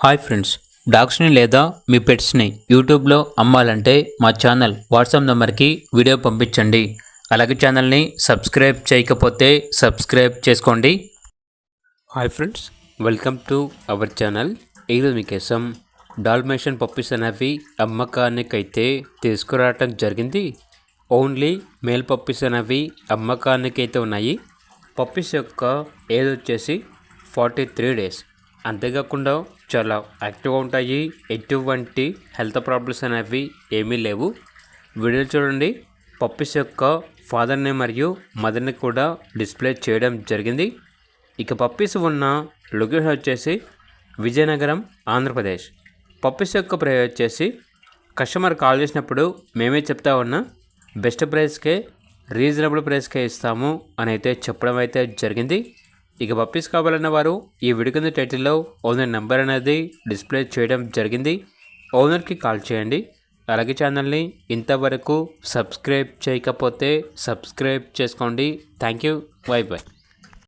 Hi friends, డాగ్స్ని లేదా మీ పెట్స్ని యూట్యూబ్లో అమ్మాలంటే మా ఛానల్ వాట్సాప్ నెంబర్కి వీడియో పంపించండి. అలాగే ఛానల్ని సబ్స్క్రైబ్ చేయకపోతే సబ్స్క్రైబ్ చేసుకోండి. Hi friends, welcome to our channel. ఈరోజు మీకోసం డాల్మేషన్ పప్పీస్ అనేవి అమ్మకానికైతే తీసుకురావటం జరిగింది. ఓన్లీ మేల్ పప్పీస్ అనేవి అమ్మకానికైతే ఉన్నాయి. పప్పీస్ యొక్క ఏజ్ వచ్చేసి 43 days. అంతేకాకుండా చాలా యాక్టివ్గా ఉంటాయి. ఎటువంటి హెల్త్ ప్రాబ్లమ్స్ అనేవి ఏమీ లేవు. వీడియో చూడండి. పప్పీస్ యొక్క ఫాదర్ని మరియు మదర్ని కూడా డిస్ప్లే చేయడం జరిగింది. ఇక పప్పీస్ ఉన్న లొకేషన్ వచ్చేసి విజయనగరం, ఆంధ్రప్రదేశ్. పప్పీస్ యొక్క ప్రైస్ వచ్చేసి కస్టమర్ కాల్ చేసినప్పుడు మేమే చెప్తా ఉన్నా బెస్ట్ ప్రైస్కే, రీజనబుల్ ప్రైస్కే ఇస్తాము అని అయితే చెప్పడం అయితే జరిగింది. ఇక పప్పీస్ కావాలన్న వారు ఈ వీడియో కింద టైటిల్లో ఓనర్ నెంబర్ అనేది డిస్ప్లే చేయడం జరిగింది. ఓనర్కి కాల్ చేయండి. అలాగే ఛానల్ని ఇంతవరకు సబ్స్క్రైబ్ చేయకపోతే సబ్స్క్రైబ్ చేసుకోండి. Thank you. By by.